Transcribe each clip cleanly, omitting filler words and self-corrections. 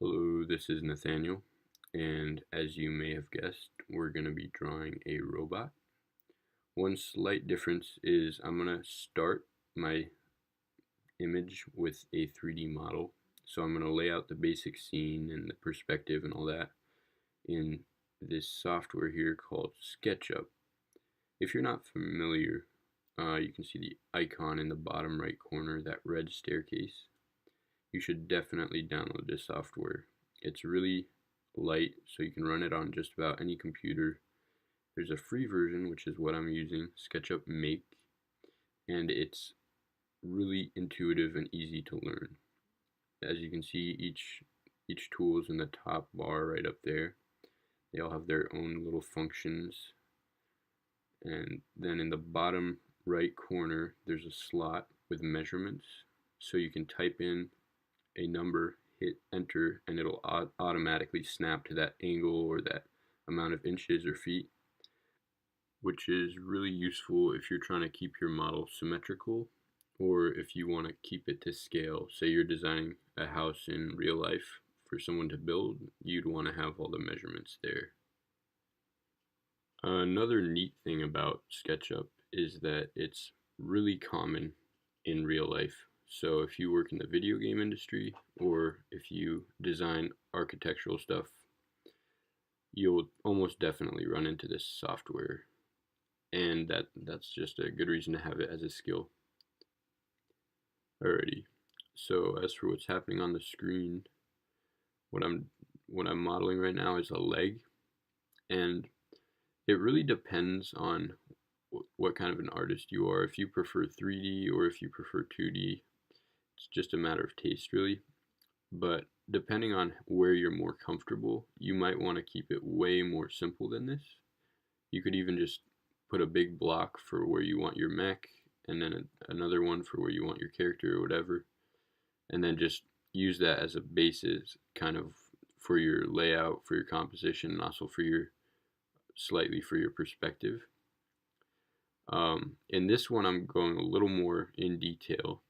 Hello, this is Nathaniel, and as you may have guessed, we're going to be drawing a robot. One slight difference is I'm going to start my image with a 3D model. So I'm going to lay out the basic scene and the perspective and all that in this software here called SketchUp. If you're not familiar, you can see the icon in the bottom right corner, that red staircase. You should definitely download this software. It's really light, so you can run it on just about any computer. There's a free version, which is what I'm using, SketchUp Mech, and it's really intuitive and easy to learn. As you can see, each tool is in the top bar right up there. They all have their own little functions. And then in the bottom right corner, there's a slot with measurements. So you can type in a number, hit enter, and it'll automatically snap to that angle or that amount of inches or feet, which is really useful if you're trying to keep your model symmetrical or if you want to keep it to scale. Say you're designing a house in real life for someone to build, you'd want to have all the measurements there. Another neat thing about SketchUp is that it's really common in real life. So if you work in the video game industry or if you design architectural stuff, you'll almost definitely run into this software. And that's just a good reason to have it as a skill. Alrighty. So as for what's happening on the screen, what I'm modeling right now is a leg, and it really depends on what kind of an artist you are. If you prefer 3D or if you prefer 2D, it's just a matter of taste, really. But depending on where you're more comfortable, you might want to keep it way more simple than this. You could even just put a big block for where you want your mech, and then another one for where you want your character or whatever, and then just use that as a basis kind of for your layout, for your composition, and also for your slightly for your perspective. In this one, I'm going a little more in detail.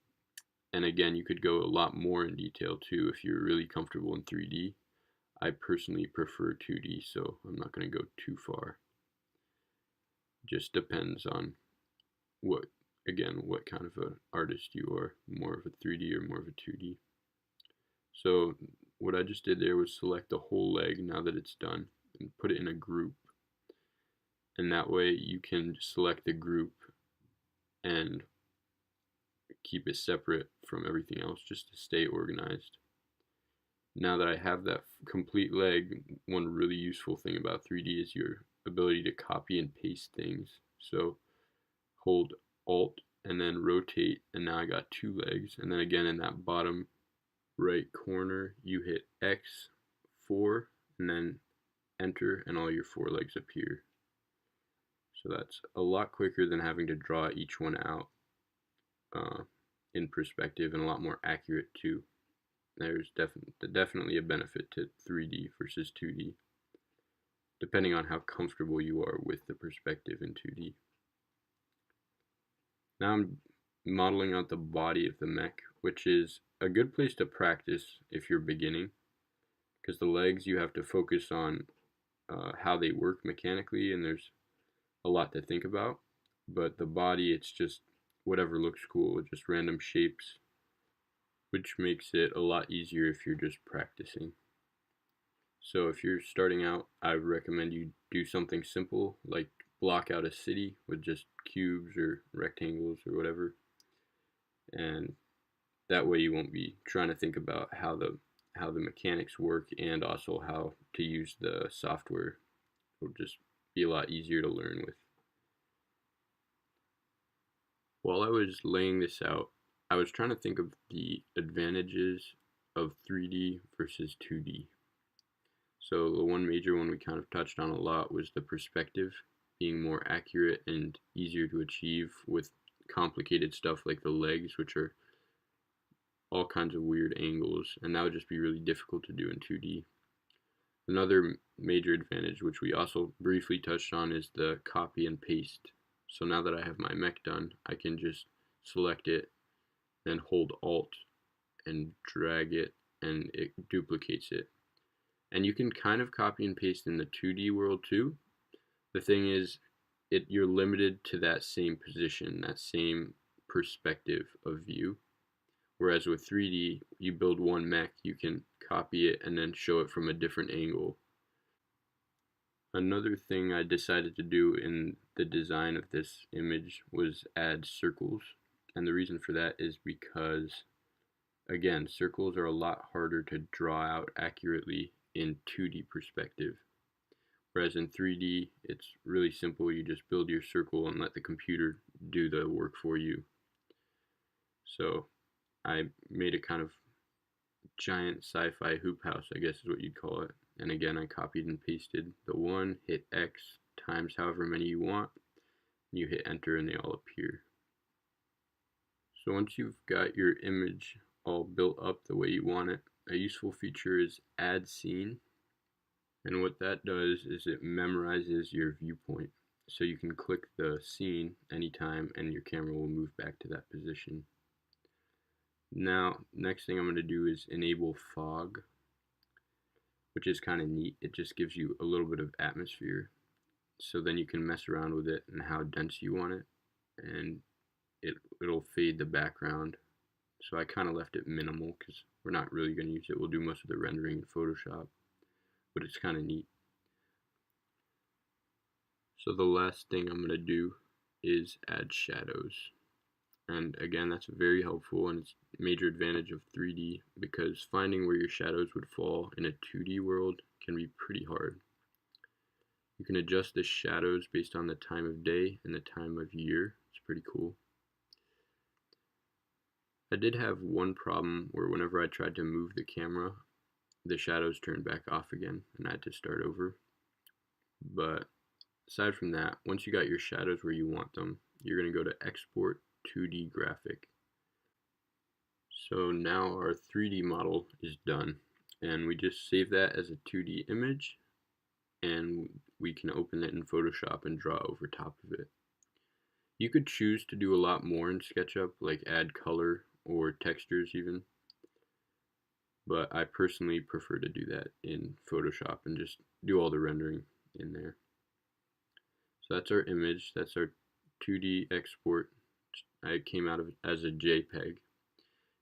And again, you could go a lot more in detail too if you're really comfortable in 3D. I personally prefer 2D, so I'm not going to go too far. Just depends on what kind of an artist you are, more of a 3D or more of a 2D. So what I just did there was select the whole leg now that it's done and put it in a group. And that way you can select the group and keep it separate from everything else just to stay organized. Now that I have that complete leg, one really useful thing about 3D is your ability to copy and paste things. So hold Alt and then rotate, and now I got two legs. And then again in that bottom right corner, you hit X4 and then enter, and all your four legs appear. So that's a lot quicker than having to draw each one out in perspective, and a lot more accurate too. There's definitely a benefit to 3D versus 2D, depending on how comfortable you are with the perspective in 2D. Now I'm modeling out the body of the mech, which is a good place to practice if you're beginning, because the legs you have to focus on how they work mechanically, and there's a lot to think about. But the body, it's just whatever looks cool, just random shapes, which makes it a lot easier if you're just practicing. So if you're starting out, I would recommend you do something simple like block out a city with just cubes or rectangles or whatever, and that way you won't be trying to think about how the mechanics work and also how to use the software. It'll just be a lot easier to learn with. While I was laying this out, I was trying to think of the advantages of 3D versus 2D. So the one major one we kind of touched on a lot was the perspective being more accurate and easier to achieve with complicated stuff like the legs, which are all kinds of weird angles, and that would just be really difficult to do in 2D. Another major advantage, which we also briefly touched on, is the copy and paste. So now that I have my mech done, I can just select it, then hold Alt and drag it and it duplicates it. And you can kind of copy and paste in the 2D world too. The thing is, you're limited to that same position, that same perspective of view. Whereas with 3D, you build one mech, you can copy it and then show it from a different angle. Another thing I decided to do in the design of this image was add circles. And the reason for that is because, again, circles are a lot harder to draw out accurately in 2D perspective. Whereas in 3D, it's really simple. You just build your circle and let the computer do the work for you. So I made a kind of giant sci-fi hoop house, I guess is what you'd call it. And again, I copied and pasted the one, hit X times however many you want, you hit enter and they all appear. So once you've got your image all built up the way you want it, a useful feature is add scene. And what that does is it memorizes your viewpoint. So you can click the scene anytime and your camera will move back to that position. Now, next thing I'm going to do is enable fog, which is kind of neat. It just gives you a little bit of atmosphere. So then you can mess around with it and how dense you want it. And it'll fade the background. So I kind of left it minimal because we're not really going to use it. We'll do most of the rendering in Photoshop. But it's kind of neat. So the last thing I'm going to do is add shadows. And again, that's very helpful and it's a major advantage of 3D because finding where your shadows would fall in a 2D world can be pretty hard. You can adjust the shadows based on the time of day and the time of year. It's pretty cool. I did have one problem where whenever I tried to move the camera, the shadows turned back off again and I had to start over. But aside from that, once you got your shadows where you want them, you're going to go to Export 2D Graphic. So now our 3D model is done and we just save that as a 2D image and we can open it in Photoshop and draw over top of it. You could choose to do a lot more in SketchUp, like add color or textures even, but I personally prefer to do that in Photoshop and just do all the rendering in there. So that's our image, that's our 2D export. I came out of it as a JPEG.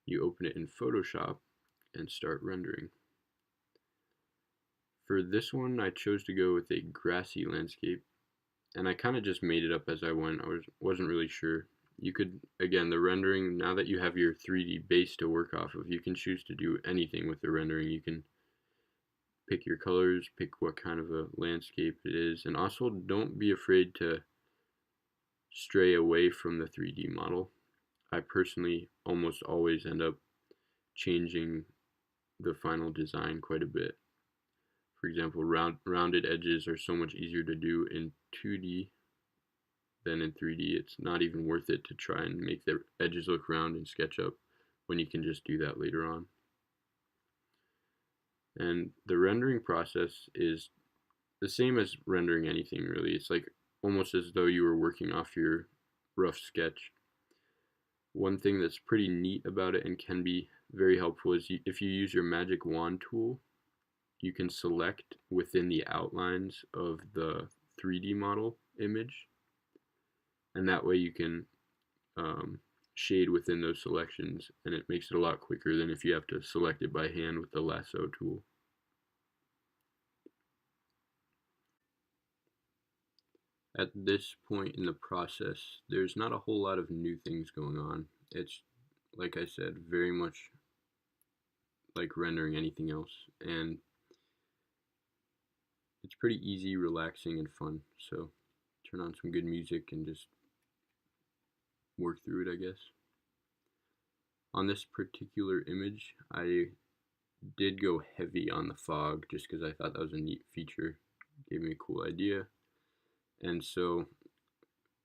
You open it in Photoshop and start rendering. For this one, I chose to go with a grassy landscape, and I kind of just made it up as I went. I wasn't really sure. You could, again, the rendering, now that you have your 3D base to work off of, you can choose to do anything with the rendering. You can pick your colors, pick what kind of a landscape it is, and also don't be afraid to stray away from the 3D model. I personally almost always end up changing the final design quite a bit. For example, rounded edges are so much easier to do in 2D than in 3D. It's not even worth it to try and make the edges look round in SketchUp when you can just do that later on. And the rendering process is the same as rendering anything really. It's like almost as though you were working off your rough sketch. One thing that's pretty neat about it and can be very helpful is if you use your magic wand tool, you can select within the outlines of the 3D model image, and that way you can shade within those selections, and it makes it a lot quicker than if you have to select it by hand with the lasso tool. At this point in the process, there's not a whole lot of new things going on. It's, like I said, very much like rendering anything else, and it's pretty easy, relaxing, and fun. So turn on some good music and just work through it, I guess. On this particular image, I did go heavy on the fog just because I thought that was a neat feature. Gave me a cool idea. And so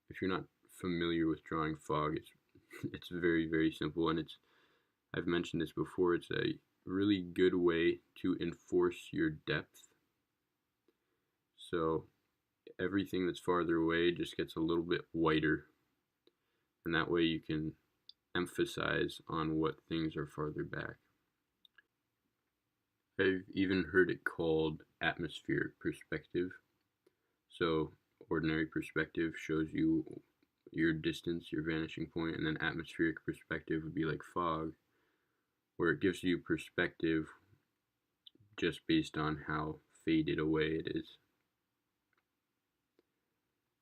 if you're not familiar with drawing fog, it's very, very simple, and I've mentioned this before, it's a really good way to enforce your depth. So everything that's farther away just gets a little bit whiter, and that way you can emphasize on what things are farther back. I've even heard it called atmospheric perspective. So ordinary perspective shows you your distance, your vanishing point, and then atmospheric perspective would be like fog, where it gives you perspective just based on how faded away it is.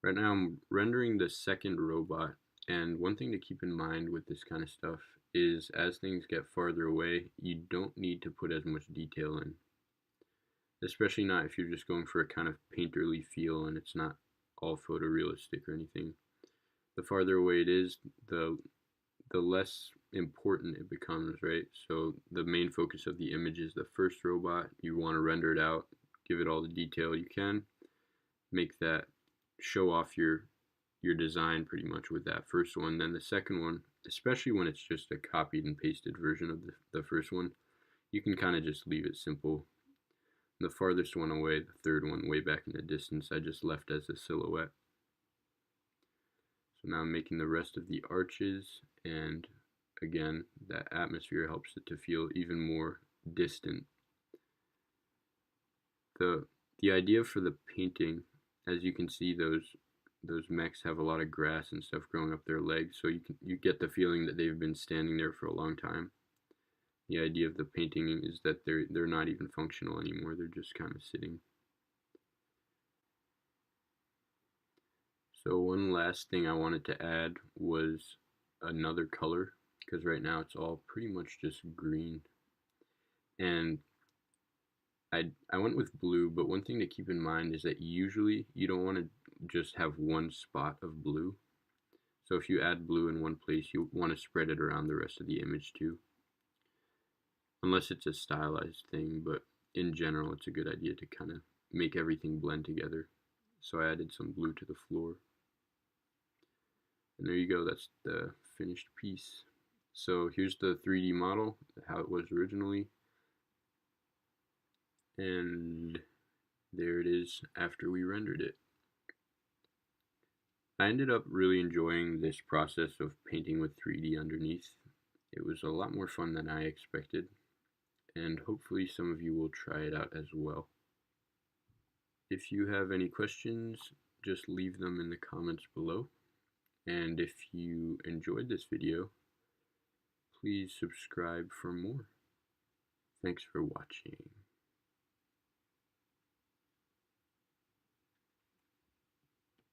Right now I'm rendering the second robot, and one thing to keep in mind with this kind of stuff is as things get farther away, you don't need to put as much detail in. Especially not if you're just going for a kind of painterly feel and it's not all photorealistic or anything. The farther away it is, the less important it becomes, right? So the main focus of the image is the first robot. You want to render it out, give it all the detail you can, make that show off your design pretty much with that first one. Then the second one, especially when it's just a copied and pasted version of the first one, you can kind of just leave it simple. The farthest one away, the third one way back in the distance, I just left as a silhouette. So now I'm making the rest of the arches, and again, that atmosphere helps it to feel even more distant. The idea for the painting, as you can see, those mechs have a lot of grass and stuff growing up their legs, so you get the feeling that they've been standing there for a long time. The idea of the painting is that they're not even functional anymore, they're just kind of sitting. So one last thing I wanted to add was another color, because right now it's all pretty much just green. And I went with blue, but one thing to keep in mind is that usually you don't want to just have one spot of blue. So if you add blue in one place, you want to spread it around the rest of the image too. Unless it's a stylized thing, but in general it's a good idea to kind of make everything blend together. So I added some blue to the floor. And there you go, that's the finished piece. So here's the 3D model, how it was originally. And there it is after we rendered it. I ended up really enjoying this process of painting with 3D underneath. It was a lot more fun than I expected, and hopefully some of you will try it out as well. If you have any questions, just leave them in the comments below. And if you enjoyed this video, please subscribe for more. Thanks for watching.